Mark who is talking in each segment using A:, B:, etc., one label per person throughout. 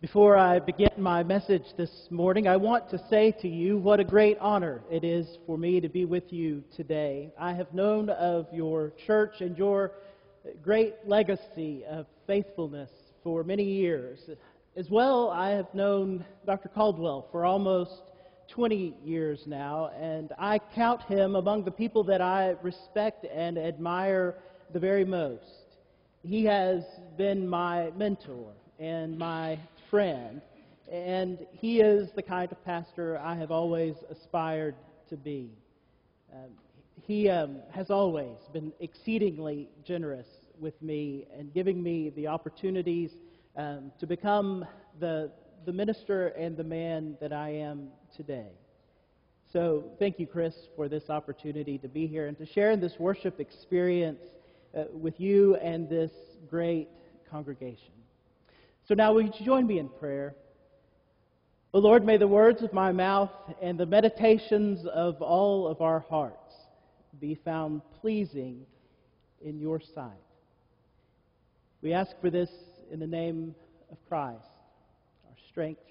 A: Before I begin my message this morning, I want to say to you what a great honor it is for me to be with you today. I have known of your church and your great legacy of faithfulness for many years. As well, I have known Dr. Caldwell for almost 20 years now, and I count him among the people that I respect and admire the very most. He has been my mentor and my friend, and he is the kind of pastor I have always aspired to be. He has always been exceedingly generous with me and giving me the opportunities to become the minister and the man that I am today. So thank you, Chris, for this opportunity to be here and to share this worship experience with you and this great congregation. So now will you join me in prayer? O Lord, may the words of my mouth and the meditations of all of our hearts be found pleasing in your sight. We ask for this in the name of Christ, our strength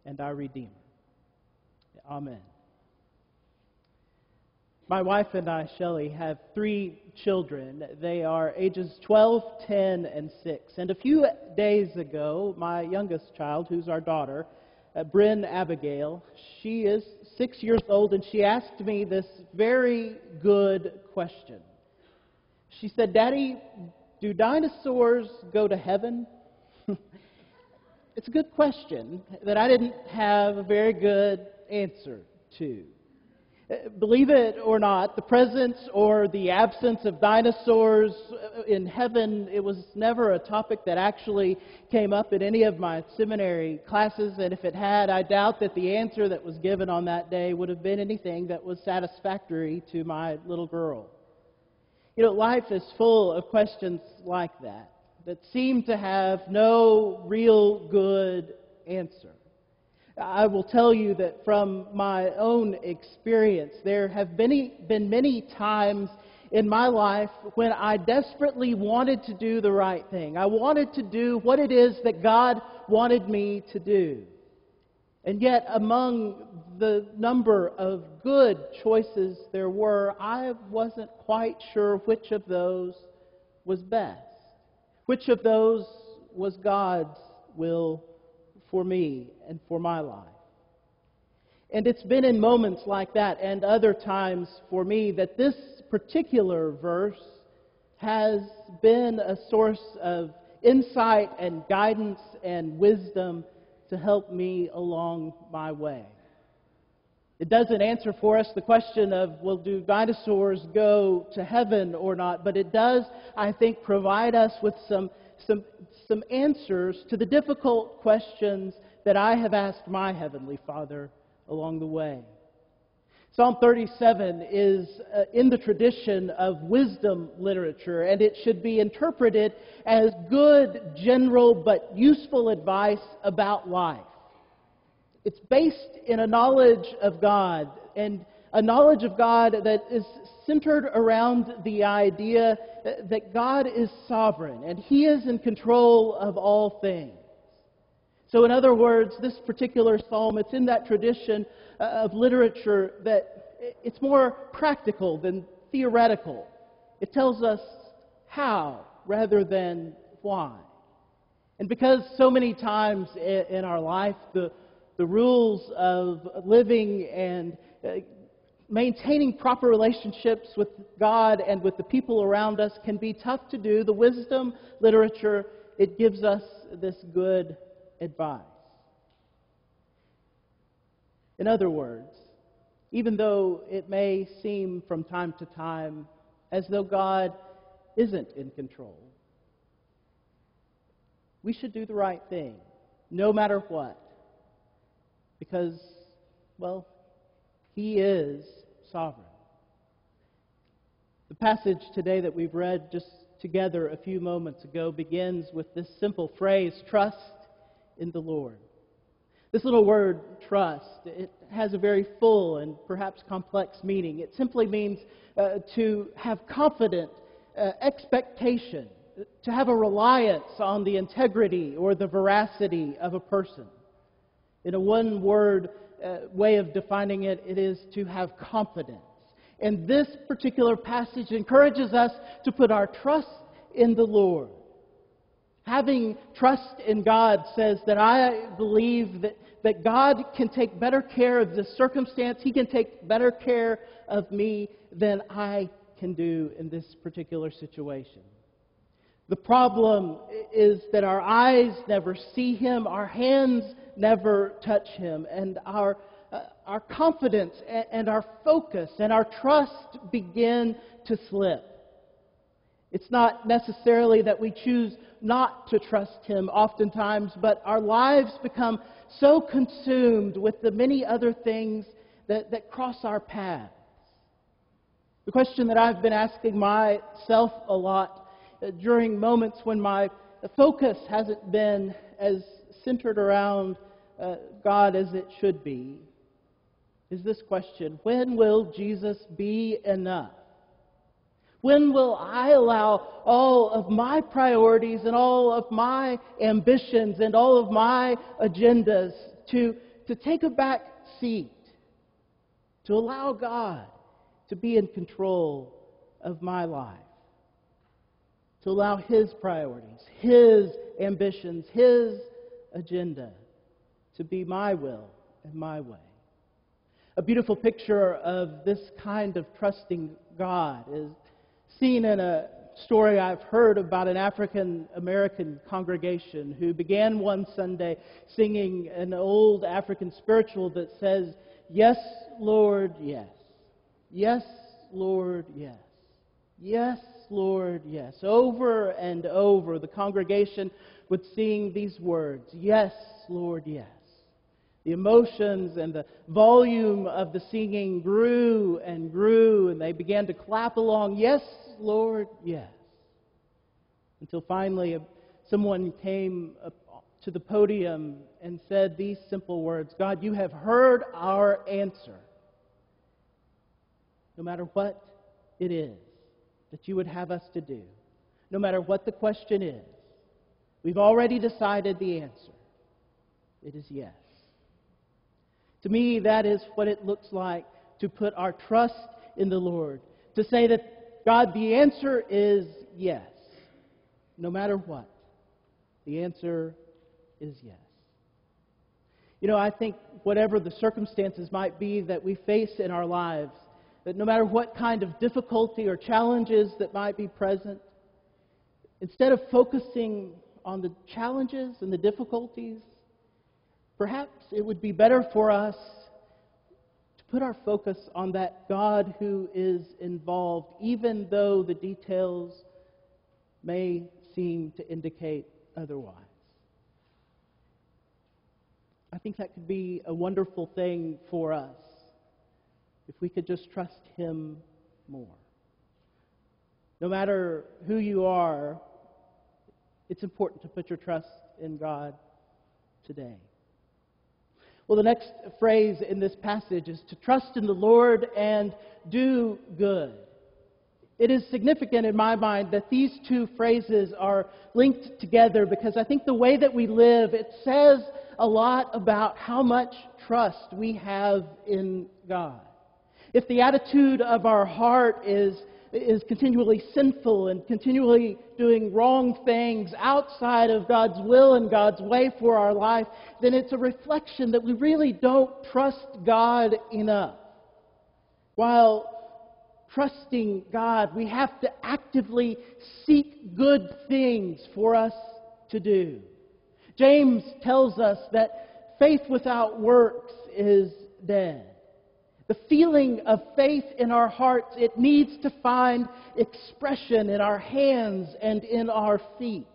A: and our Redeemer. Amen. My wife and I, Shelley, have 3 children. They are ages 12, 10, and 6. And a few days ago, my youngest child, who's our daughter, Bryn Abigail, she is 6 years old, and she asked me this very good question. She said, "Daddy, do dinosaurs go to heaven?" It's a good question that I didn't have a very good answer to. Believe it or not, the presence or the absence of dinosaurs in heaven, it was never a topic that actually came up in any of my seminary classes, and if it had, I doubt that the answer that was given on that day would have been anything that was satisfactory to my little girl. You know, life is full of questions like that seem to have no real good answer. I will tell you that from my own experience, there have been many times in my life when I desperately wanted to do the right thing. I wanted to do what it is that God wanted me to do. And yet, among the number of good choices there were, I wasn't quite sure which of those was best. Which of those was God's will for me and for my life. And it's been in moments like that and other times for me that this particular verse has been a source of insight and guidance and wisdom to help me along my way. It doesn't answer for us the question of, well, do dinosaurs go to heaven or not? But it does, I think, provide us with some answers to the difficult questions that I have asked my Heavenly Father along the way. Psalm 37 is in the tradition of wisdom literature, and it should be interpreted as good, general, but useful advice about life. It's based in a knowledge of God, and a knowledge of God that is centered around the idea that God is sovereign and He is in control of all things. So in other words, this particular psalm, it's in that tradition of literature that it's more practical than theoretical. It tells us how rather than why. And because so many times in our life, the rules of living and maintaining proper relationships with God and with the people around us can be tough to do, the wisdom literature, it gives us this good advice. In other words, even though it may seem from time to time as though God isn't in control, we should do the right thing, no matter what, because, well, He is sovereign. The passage today that we've read just together a few moments ago begins with this simple phrase, trust in the Lord. This little word, trust, it has a very full and perhaps complex meaning. It simply means to have confident expectation to have a reliance on the integrity or the veracity of a person. In a one-word way of defining it, it is to have confidence. And this particular passage encourages us to put our trust in the Lord. Having trust in God says that I believe that God can take better care of this circumstance. He can take better care of me than I can do in this particular situation. The problem is that our eyes never see Him, our hands never touch Him, and our confidence and our focus and our trust begin to slip. It's not necessarily that we choose not to trust Him oftentimes, but our lives become so consumed with the many other things that cross our paths. The question that I've been asking myself a lot during moments when my focus hasn't been as centered around God as it should be is this question: when will Jesus be enough? When will I allow all of my priorities and all of my ambitions and all of my agendas to take a back seat, to allow God to be in control of my life, to allow His priorities, His ambitions, His agenda to be my will and my way? A beautiful picture of this kind of trusting God is seen in a story I've heard about an African-American congregation who began one Sunday singing an old African spiritual that says, "Yes, Lord, yes. Yes, Lord, yes. Yes, Lord, yes." Over and over, the congregation would sing these words, "Yes, Lord, yes." The emotions and the volume of the singing grew, and they began to clap along, "Yes, Lord, yes." Until finally someone came up to the podium and said these simple words, "God, you have heard our answer. No matter what it is that you would have us to do, no matter what the question is, we've already decided the answer. It is yes." To me, that is what it looks like to put our trust in the Lord. To say that, God, the answer is yes. No matter what, the answer is yes. You know, I think whatever the circumstances might be that we face in our lives, that no matter what kind of difficulty or challenges that might be present, instead of focusing on the challenges and the difficulties, perhaps it would be better for us to put our focus on that God who is involved, even though the details may seem to indicate otherwise. I think that could be a wonderful thing for us if we could just trust Him more. No matter who you are, it's important to put your trust in God today. Well, the next phrase in this passage is to trust in the Lord and do good. It is significant in my mind that these two phrases are linked together because I think the way that we live, it says a lot about how much trust we have in God. If the attitude of our heart is continually sinful and continually doing wrong things outside of God's will and God's way for our life, then it's a reflection that we really don't trust God enough. While trusting God, we have to actively seek good things for us to do. James tells us that faith without works is dead. The feeling of faith in our hearts, it needs to find expression in our hands and in our feet.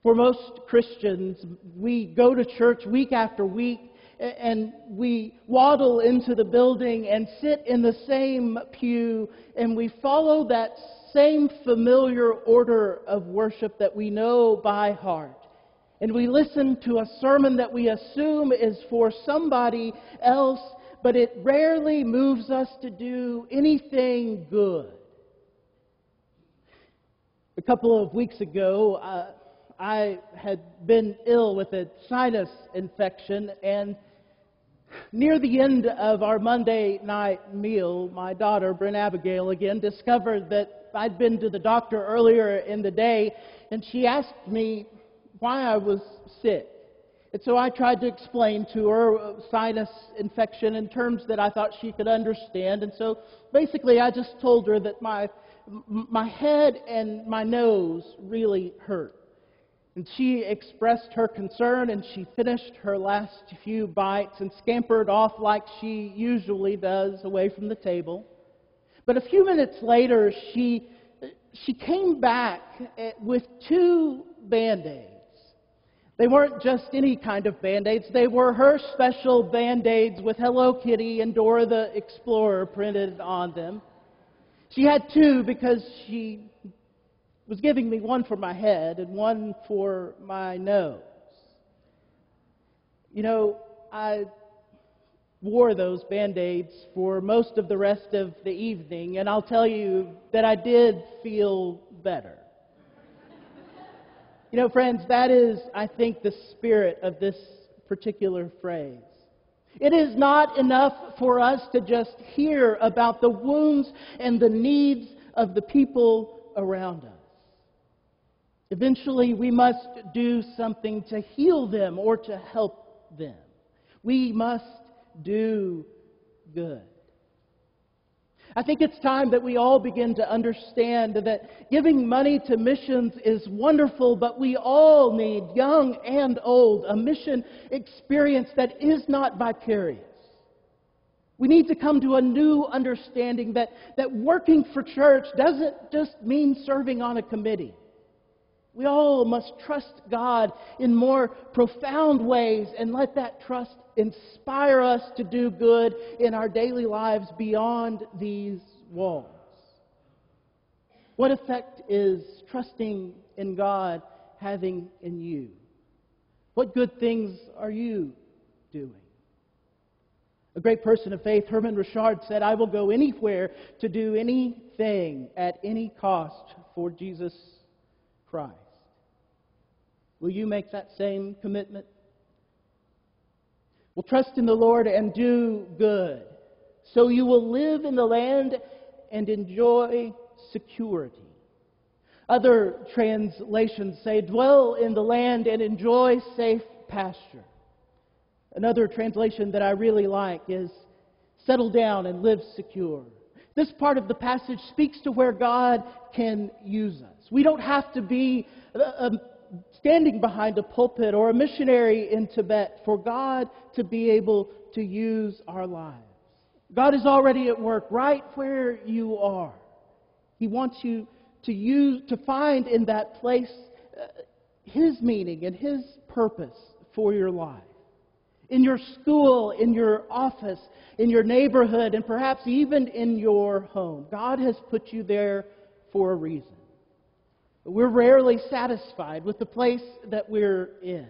A: For most Christians, we go to church week after week and we waddle into the building and sit in the same pew and we follow that same familiar order of worship that we know by heart. And we listen to a sermon that we assume is for somebody else, but it rarely moves us to do anything good. A couple of weeks ago, I had been ill with a sinus infection, and near the end of our Monday night meal, my daughter, Bryn Abigail, again discovered that I'd been to the doctor earlier in the day, and she asked me why I was sick. And so I tried to explain to her sinus infection in terms that I thought she could understand. And so basically I just told her that my head and my nose really hurt. And she expressed her concern, and she finished her last few bites and scampered off like she usually does away from the table. But a few minutes later, she came back with 2 Band-Aids. They weren't just any kind of Band-Aids. They were her special Band-Aids with Hello Kitty and Dora the Explorer printed on them. She had 2 because she was giving me one for my head and one for my nose. You know, I wore those Band-Aids for most of the rest of the evening, and I'll tell you that I did feel better. You know, friends, that is, I think, the spirit of this particular phrase. It is not enough for us to just hear about the wounds and the needs of the people around us. Eventually, we must do something to heal them or to help them. We must do good. I think it's time that we all begin to understand that giving money to missions is wonderful, but we all need, young and old, a mission experience that is not vicarious. We need to come to a new understanding that working for church doesn't just mean serving on a committee. We all must trust God in more profound ways and let that trust inspire us to do good in our daily lives beyond these walls. What effect is trusting in God having in you? What good things are you doing? A great person of faith, Herman Richard, said, "I will go anywhere to do anything at any cost for Jesus Christ." Will you make that same commitment? Well, trust in the Lord and do good, so you will live in the land and enjoy security. Other translations say, dwell in the land and enjoy safe pasture. Another translation that I really like is, settle down and live secure. This part of the passage speaks to where God can use us. We don't have to be standing behind a pulpit or a missionary in Tibet for God to be able to use our lives. God is already at work right where you are. He wants you to find in that place His meaning and His purpose for your life. In your school, in your office, in your neighborhood, and perhaps even in your home. God has put you there for a reason. We're rarely satisfied with the place that we're in.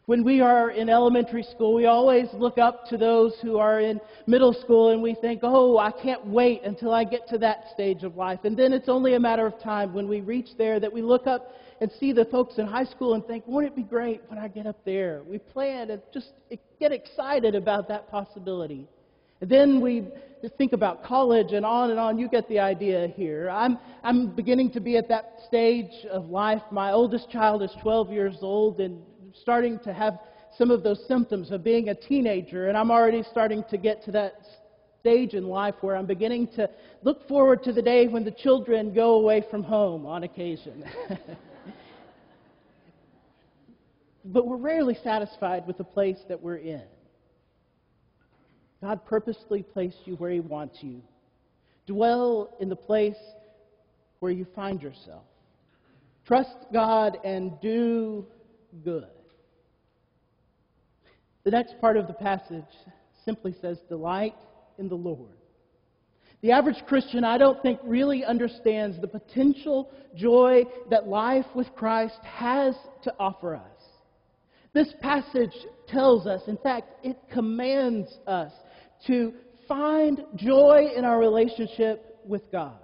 A: When we are in elementary school, we always look up to those who are in middle school and we think, oh, I can't wait until I get to that stage of life. And then it's only a matter of time when we reach there that we look up and see the folks in high school and think, won't it be great when I get up there? We plan and just get excited about that possibility. And then we think about college and on. You get the idea here. I'm beginning to be at that stage of life. My oldest child is 12 years old and starting to have some of those symptoms of being a teenager. And I'm already starting to get to that stage in life where I'm beginning to look forward to the day when the children go away from home on occasion. But we're rarely satisfied with the place that we're in. God purposely placed you where He wants you. Dwell in the place where you find yourself. Trust God and do good. The next part of the passage simply says, delight in the Lord. The average Christian, I don't think, really understands the potential joy that life with Christ has to offer us. This passage tells us, in fact, it commands us to find joy in our relationship with God.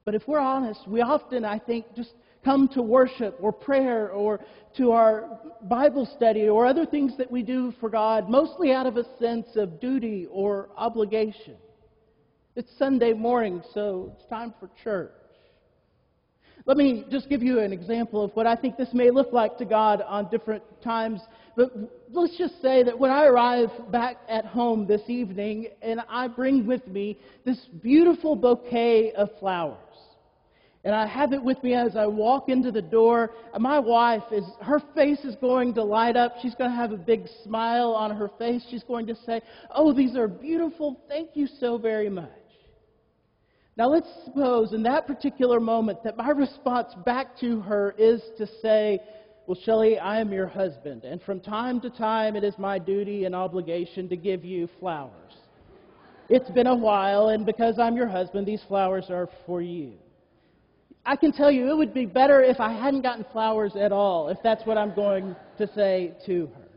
A: But if we're honest, we often, I think, just come to worship or prayer or to our Bible study or other things that we do for God, mostly out of a sense of duty or obligation. It's Sunday morning, so it's time for church. Let me just give you an example of what I think this may look like to God on different times. But let's just say that when I arrive back at home this evening and I bring with me this beautiful bouquet of flowers, and I have it with me as I walk into the door. My wife, her face is going to light up. She's going to have a big smile on her face. She's going to say, "Oh, these are beautiful. Thank you so very much." Now let's suppose in that particular moment that my response back to her is to say, "Well, Shelley, I am your husband, and from time to time it is my duty and obligation to give you flowers. It's been a while, and because I'm your husband, these flowers are for you." I can tell you it would be better if I hadn't gotten flowers at all, if that's what I'm going to say to her.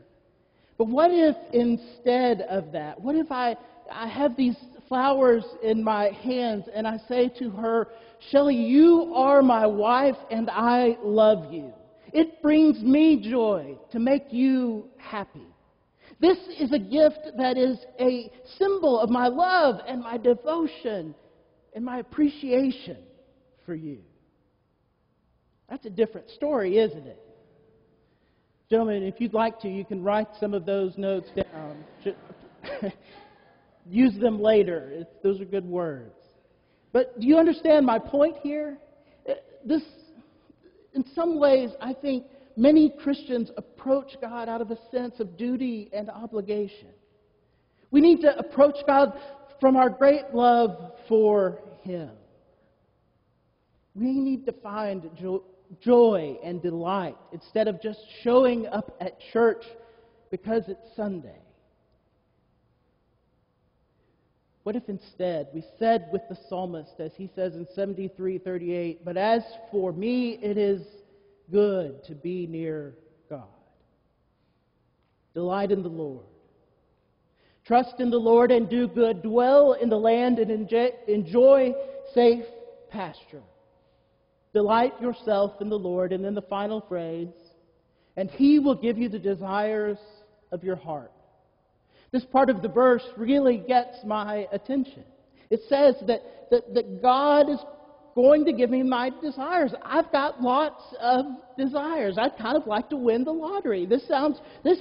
A: But what if instead of that, what if I have these flowers in my hands and I say to her, "Shelley, you are my wife and I love you. It brings me joy to make you happy. This is a gift that is a symbol of my love and my devotion and my appreciation for you." That's a different story, isn't it? Gentlemen, if you'd like to, you can write some of those notes down. Use them later. Those are good words. But do you understand my point here? This, in some ways, I think many Christians approach God out of a sense of duty and obligation. We need to approach God from our great love for Him. We need to find joy and delight instead of just showing up at church because it's Sunday. What if instead we said with the psalmist, as he says in 73:38, "But as for me, it is good to be near God." Delight in the Lord. Trust in the Lord and do good. Dwell in the land and enjoy safe pasture. Delight yourself in the Lord. And then the final phrase, "And He will give you the desires of your heart." This part of the verse really gets my attention. It says that God is going to give me my desires. I've got lots of desires. I'd kind of like to win the lottery. This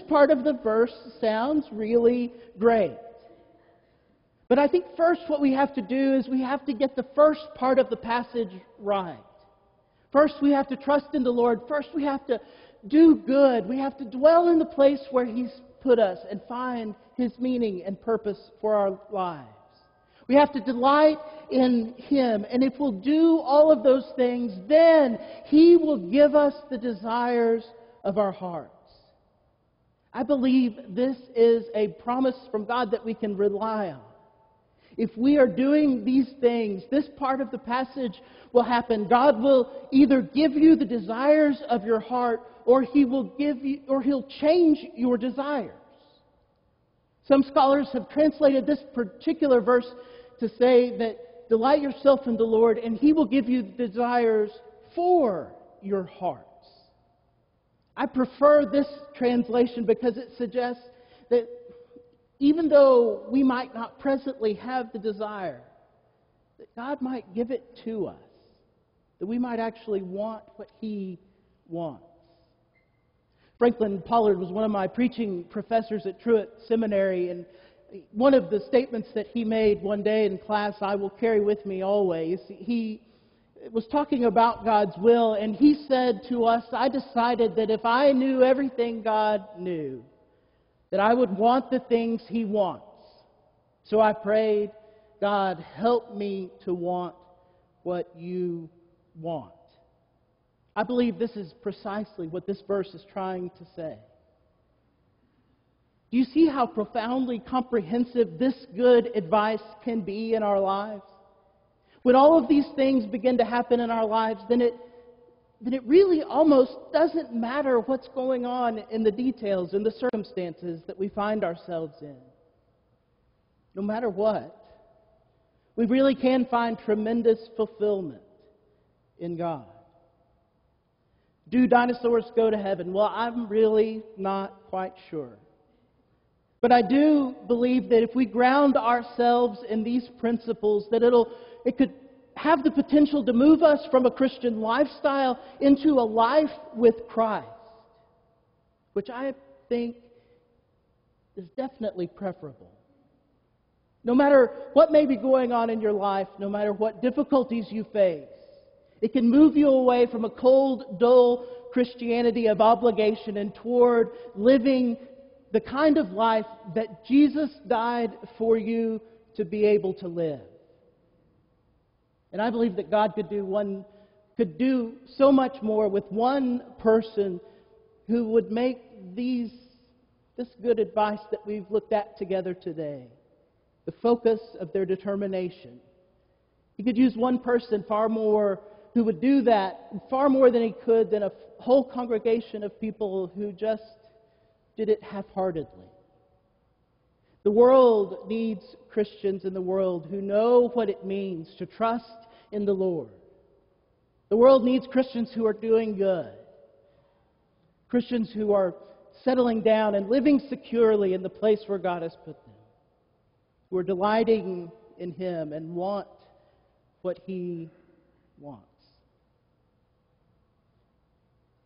A: part of the verse sounds really great. But I think first what we have to do is we have to get the first part of the passage right. First, we have to trust in the Lord. First, we have to do good. We have to dwell in the place where He's put us and find His meaning and purpose for our lives. We have to delight in Him. And if we'll do all of those things, then He will give us the desires of our hearts. I believe this is a promise from God that we can rely on. If we are doing these things, this part of the passage will happen. God will either give you the desires of your heart, or He'll change your desires. Some scholars have translated this particular verse to say that delight yourself in the Lord, and He will give you the desires for your hearts. I prefer this translation because it suggests that even though we might not presently have the desire, that God might give it to us, that we might actually want what He wants. Franklin Pollard was one of my preaching professors at Truett Seminary, and one of the statements that he made one day in class I will carry with me always. He was talking about God's will, and he said to us, "I decided that if I knew everything God knew, that I would want the things He wants. So I prayed, God, help me to want what You want." I believe this is precisely what this verse is trying to say. Do you see how profoundly comprehensive this good advice can be in our lives? When all of these things begin to happen in our lives, then it really almost doesn't matter what's going on in the details, in the circumstances that we find ourselves in. No matter what, we really can find tremendous fulfillment in God. Do dinosaurs go to heaven? Well, I'm really not quite sure. But I do believe that if we ground ourselves in these principles, that it could have the potential to move us from a Christian lifestyle into a life with Christ, which I think is definitely preferable. No matter what may be going on in your life, no matter what difficulties you face, it can move you away from a cold, dull Christianity of obligation and toward living the kind of life that Jesus died for you to be able to live. And I believe that God could do so much more with one person who would make this good advice that we've looked at together today the focus of their determination. He could use one person far more who would do that far more than he could than a whole congregation of people who just did it half-heartedly. The world needs Christians in the world who know what it means to trust in the Lord. The world needs Christians who are doing good. Christians who are settling down and living securely in the place where God has put them. Who are delighting in Him and want what He wants.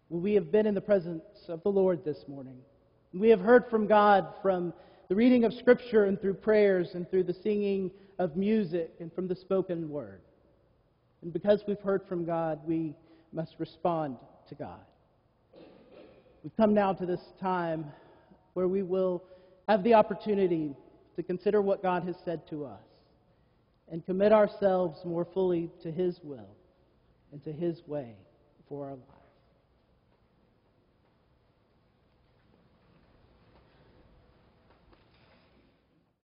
A: Well, we have been in the presence of the Lord this morning. We have heard from God from the reading of Scripture and through prayers and through the singing of music and from the spoken word. And because we've heard from God, we must respond to God. We've come now to this time where we will have the opportunity to consider what God has said to us and commit ourselves more fully to His will and to His way for our lives.